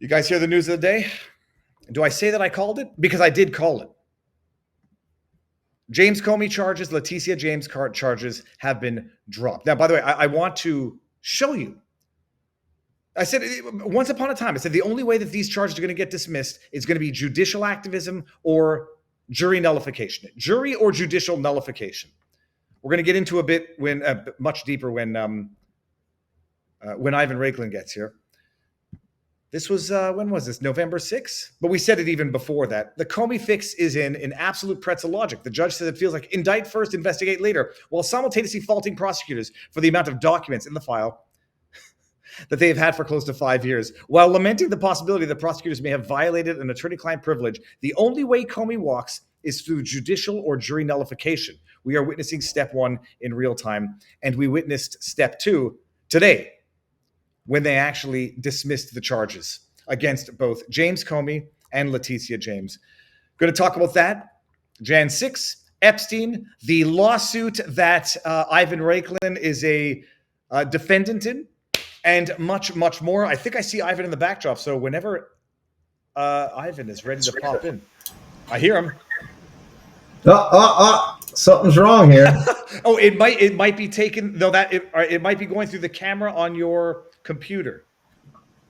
You guys hear the news of the day? Do I say that I called it? Because I did call it. James Comey charges, Letitia James charges have been dropped. Now, by the way, I want to show you. I said once upon a time, I said the only way that these charges are going to get dismissed is going to be judicial activism or jury nullification. Jury or judicial nullification. We're going to get into a bit much deeper when Ivan Rakelin gets here. This was, when was this? November 6th? But we said it even before that. The Comey fix is in absolute pretzel logic. The judge says it feels like indict first, investigate later, while simultaneously faulting prosecutors for the amount of documents in the file that they have had for close to 5 years. While lamenting the possibility that prosecutors may have violated an attorney-client privilege, the only way Comey walks is through judicial or jury nullification. We are witnessing step one in real time, and we witnessed step two today, when they actually dismissed the charges against both James Comey and Letitia James. Going to talk about that. Jan 6, Epstein, the lawsuit that Ivan Rakelin is a defendant in, and much, much more. I think I see Ivan in the backdrop, so whenever Ivan is ready to pop in, I hear him. Something's wrong here. Oh, it might be taken. No, it might be going through the camera on your computer,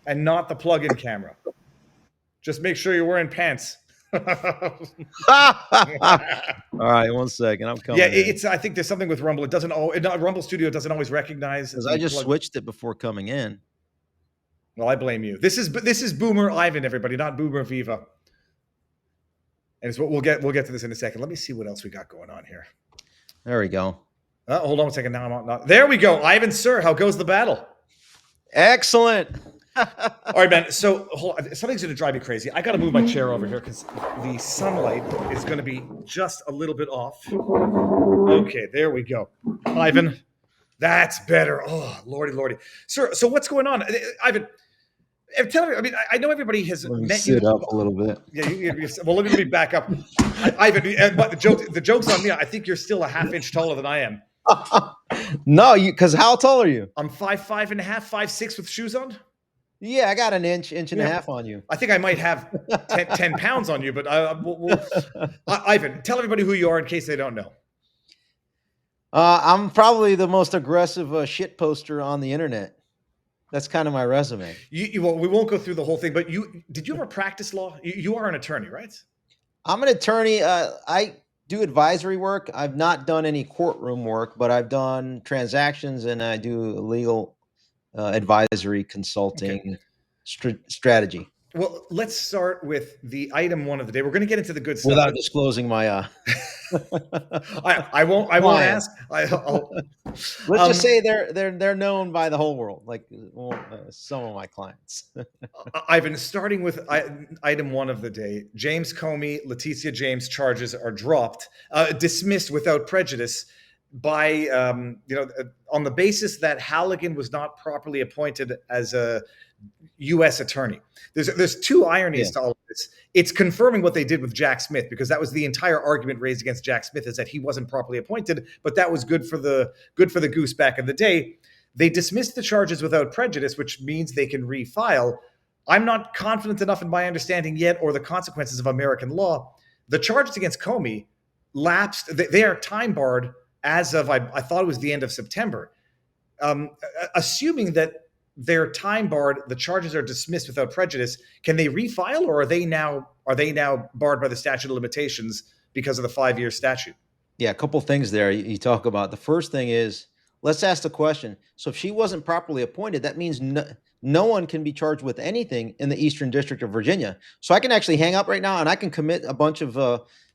and not the plug-in camera. Just make sure you're wearing pants. All right, 1 second. I'm coming. Yeah, I think there's something with Rumble. It doesn't. Rumble Studio doesn't always recognize. Because I just switched it before coming in. Well, I blame you. This is Boomer Ivan, everybody, not Boomer Viva. And it's what we'll get to this in a second. Let me see what else we got going on here. There we go. Hold on a second. Now I'm not. There we go. Ivan, sir, how goes the battle? Excellent. All right, man. So something's going to drive me crazy. I got to move my chair over here because the sunlight is going to be just a little bit off. Okay, there we go. Ivan, that's better. Oh, lordy. Sir, so what's going on? Ivan, tell me, I know everybody has met you. Sit up a little bit. Yeah, well, let me back up. Ivan, but the joke's on me. I think you're still a half-inch taller than I am. No, because how tall are you? I'm 5'5" and a half, 5'6" with shoes on. Yeah, I got an inch and a half on you. I think I might have 10 pounds on you, but Ivan, tell everybody who you are in case they don't know. I'm probably the most aggressive shit poster on the internet. That's kind of my resume. Well, we won't go through the whole thing, but did you ever practice law? You are an attorney, right? I'm an attorney. I do advisory work. I've not done any courtroom work, but I've done transactions and I do legal advisory consulting strategy. Well, let's start with the item one of the day. We're going to get into the good stuff without disclosing my. I won't ask. Let's just say they're known by the whole world, like some of my clients. Ivan, starting with item one of the day, James Comey, Letitia James charges are dropped, dismissed without prejudice by on the basis that Halligan was not properly appointed as a U.S. attorney. There's two ironies to all of this. It's confirming what they did with Jack Smith, because that was the entire argument raised against Jack Smith, is that he wasn't properly appointed, but that was good for the goose back in the day. They dismissed the charges without prejudice, which means they can refile. I'm not confident enough in my understanding yet, or the consequences of American law. The charges against Comey lapsed. They are time barred as of, I thought it was the end of September. Assuming that they're time barred, the charges are dismissed without prejudice, can they refile, or are they now barred by the statute of limitations because of the 5-year statute? Yeah, a couple things there you talk about. The first thing is, let's ask the question. So if she wasn't properly appointed, that means no one can be charged with anything in the Eastern District of Virginia. So I can actually hang up right now and I can commit a bunch of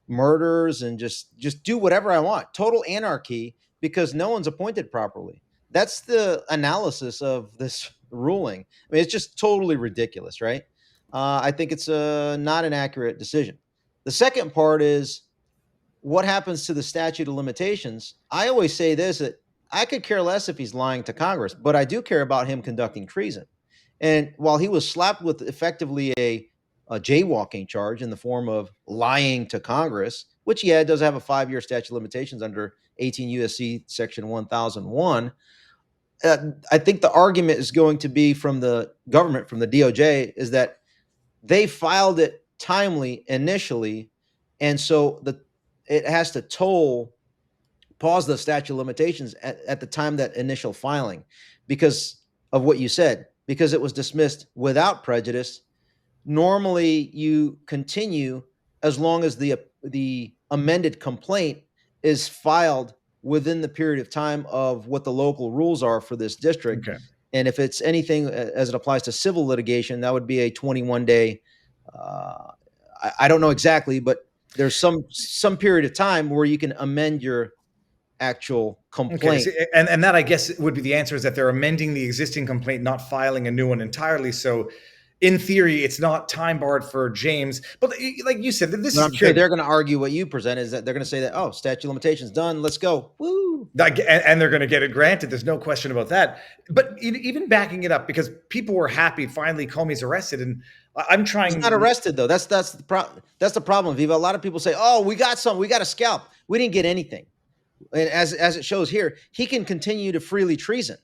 murders and just do whatever I want. Total anarchy, because no one's appointed properly. That's the analysis of this ruling. I mean, it's just totally ridiculous, right? I think it's not an accurate decision. The second part is, what happens to the statute of limitations? I always say this, that I could care less if he's lying to Congress, but I do care about him conducting treason. And while he was slapped with effectively a jaywalking charge in the form of lying to Congress, which, does have a 5-year statute of limitations under 18 U.S.C. Section 1001, I think the argument is going to be from the government, from the DOJ, is that They filed it timely initially, and so it has to pause the statute of limitations at the time that initial filing because of what you said, because it was dismissed without prejudice. Normally you continue as long as the amended complaint is filed within the period of time of what the local rules are for this district. Okay. And if it's anything as it applies to civil litigation, that would be a 21-day. Uh, I don't know exactly, but there's some period of time where you can amend your actual Okay. complaint. So, and that I guess would be the answer is that they're amending the existing complaint, not filing a new one entirely. So, in theory, it's not time barred for James. But like you said, this But is I'm the sure thing. they're going to argue what you present is that they're going to say that, oh, statute of limitations done. Let's go. Woo. And they're going to get it granted. There's no question about that. But even backing it up, because people were happy finally Comey's arrested, and I'm He's not trying. arrested though. That's the problem, Viva. A lot of people say, "Oh, we got a scalp." We didn't get anything, and as it shows here, he can continue to freely treason.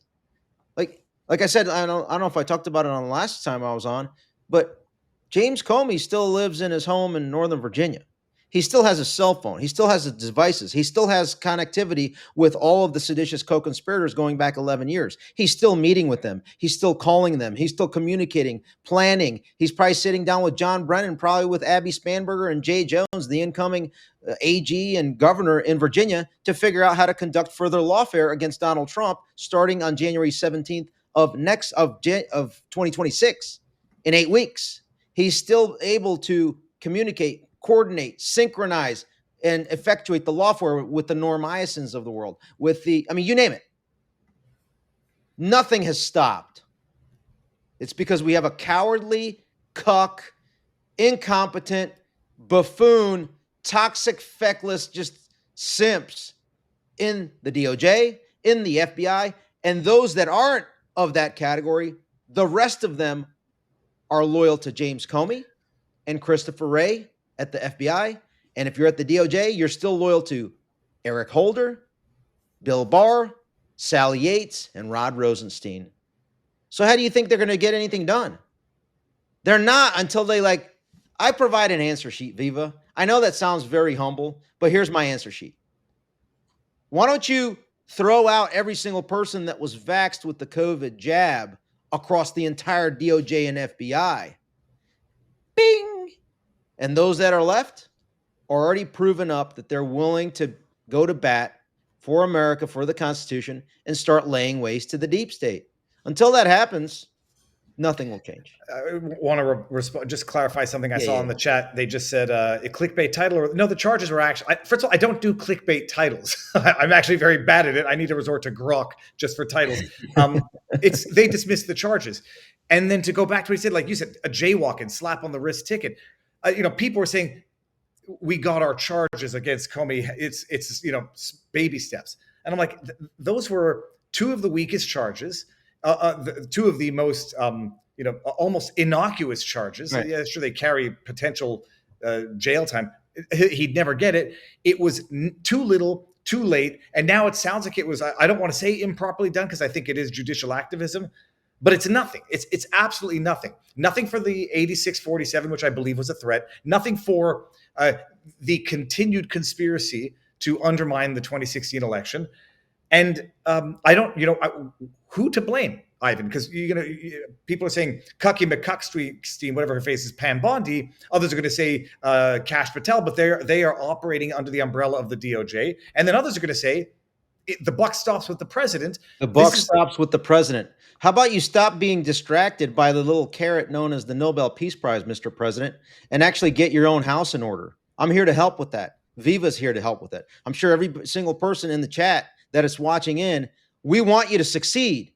Like I said, I don't know if I talked about it on the last time I was on, but James Comey still lives in his home in Northern Virginia. He still has a cell phone. He still has his devices. He still has connectivity with all of the seditious co-conspirators going back 11 years. He's still meeting with them. He's still calling them. He's still communicating, planning. He's probably sitting down with John Brennan, probably with Abby Spanberger and Jay Jones, the incoming AG and governor in Virginia, to figure out how to conduct further lawfare against Donald Trump starting on January 17th of 2026 in 8 weeks. He's still able to communicate, coordinate, synchronize, and effectuate the lawfare with the Norm Iasons of the world, you name it. Nothing has stopped. It's because we have a cowardly, cuck, incompetent, buffoon, toxic, feckless, just simps in the DOJ, in the FBI, and those that aren't of that category, the rest of them are loyal to James Comey and Christopher Wray at the FBI. And if you're at the DOJ, you're still loyal to Eric Holder, Bill Barr, Sally Yates, and Rod Rosenstein. So how do you think they're going to get anything done? They're not until I provide an answer sheet, Viva. I know that sounds very humble, but here's my answer sheet. Why don't you throw out every single person that was vaxxed with the COVID jab across the entire DOJ and FBI? Bing! And those that are left are already proven up that they're willing to go to bat for America, for the Constitution, and start laying waste to the deep state. Until that happens, nothing will change. I want to just clarify something I saw Yeah. in the chat. They just said a clickbait title. No, the charges were actually. First of all, I don't do clickbait titles. I'm actually very bad at it. I need to resort to Grok just for titles. They dismissed the charges, and then to go back to what he said, like you said, a jaywalking, slap on the wrist ticket. People were saying we got our charges against Comey. It's baby steps, and I'm like, those were two of the weakest charges. Two of the most almost innocuous charges. Right. Yeah, sure, they carry potential jail time. He'd never get it. It was too little, too late, and now it sounds like it was. I don't want to say improperly done because I think it is judicial activism, but it's nothing. It's absolutely nothing. Nothing for the 86-47, which I believe was a threat. Nothing for the continued conspiracy to undermine the 2016 election. And I don't, who to blame, Ivan? Because people are saying Cucky McCuckstein, whatever her face is, Pam Bondi. Others are going to say Kash Patel, but they are operating under the umbrella of the DOJ. And then others are going to say the buck stops with the president. The buck stops with the president. How about you stop being distracted by the little carrot known as the Nobel Peace Prize, Mr. President, and actually get your own house in order? I'm here to help with that. Viva's here to help with it. I'm sure every single person in the chat that is watching in, we want you to succeed,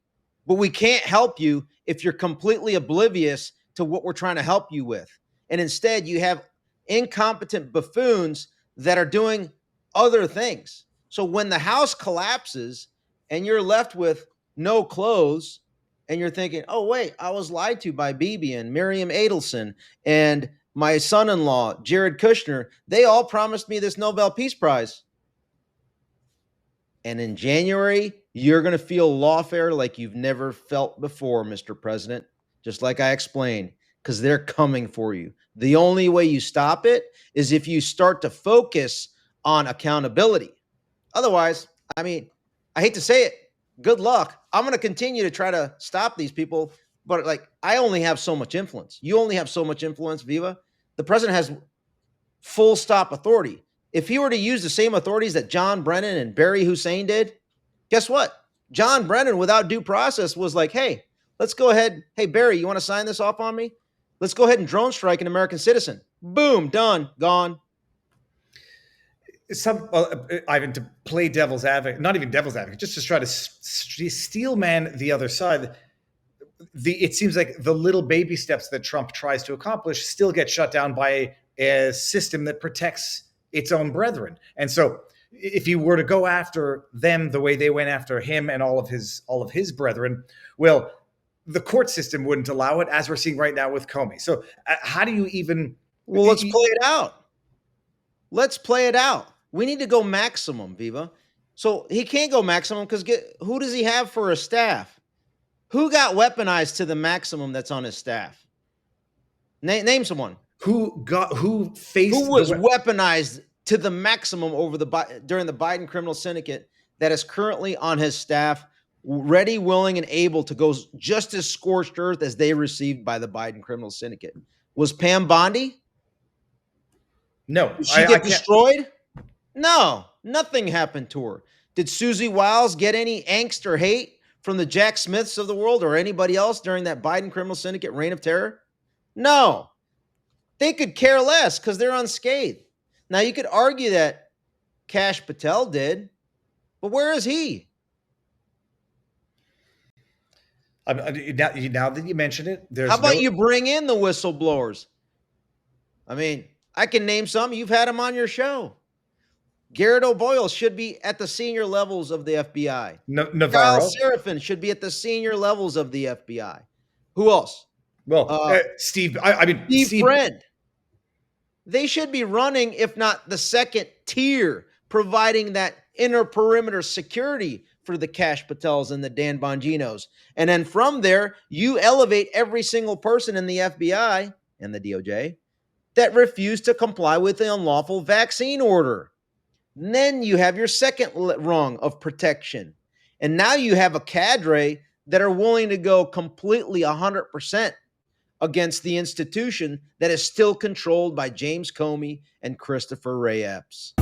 but we can't help you if you're completely oblivious to what we're trying to help you with. And instead, you have incompetent buffoons that are doing other things. So when the house collapses and you're left with no clothes and you're thinking, oh, wait, I was lied to by Bibi and Miriam Adelson and my son-in-law, Jared Kushner, they all promised me this Nobel Peace Prize. And in January, you're going to feel lawfare like you've never felt before, Mr. President, just like I explained, because they're coming for you. The only way you stop it is if you start to focus on accountability. Otherwise, I mean, I hate to say it, good luck. I'm going to continue to try to stop these people, but like I only have so much influence. You only have so much influence, Viva. The president has full stop authority. If he were to use the same authorities that John Brennan and Barry Hussein did, guess what? John Brennan, without due process, was like, hey, let's go ahead. Hey, Barry, you want to sign this off on me? Let's go ahead and drone strike an American citizen. Boom, done, gone. Ivan, to play devil's advocate, not even devil's advocate, just to try to steel man the other side. It seems like the little baby steps that Trump tries to accomplish still get shut down by a system that protects its own brethren. And so if he were to go after them the way they went after him and all of his brethren, well, the court system wouldn't allow it, as we're seeing right now with Comey. So how do you even... Well, let's play it out. Let's play it out. We need to go maximum, Viva. So he can't go maximum because who does he have for a staff? Who got weaponized to the maximum that's on his staff? Name someone. Who was weaponized to the maximum during the Biden criminal syndicate that is currently on his staff, ready, willing, and able to go just as scorched earth as they received by the Biden criminal syndicate? Was Pam Bondi? No. Did she get destroyed? No, nothing happened to her. Did Susie Wiles get any angst or hate from the Jack Smiths of the world or anybody else during that Biden criminal syndicate reign of terror? No. They could care less because they're unscathed. Now, you could argue that Kash Patel did, but where is he? Now that you mention it, how about you bring in the whistleblowers? I mean, I can name some. You've had them on your show. Garrett O'Boyle should be at the senior levels of the FBI. Navarro. Kyle Seraphin should be at the senior levels of the FBI. Who else? Well, Steve. Steve Friend. They should be running, if not the second tier, providing that inner perimeter security for the Kash Patels and the Dan Bonginos. And then from there, you elevate every single person in the FBI and the DOJ that refused to comply with the unlawful vaccine order. And then you have your second rung of protection. And now you have a cadre that are willing to go completely 100% against the institution that is still controlled by James Comey and Christopher Ray Epps.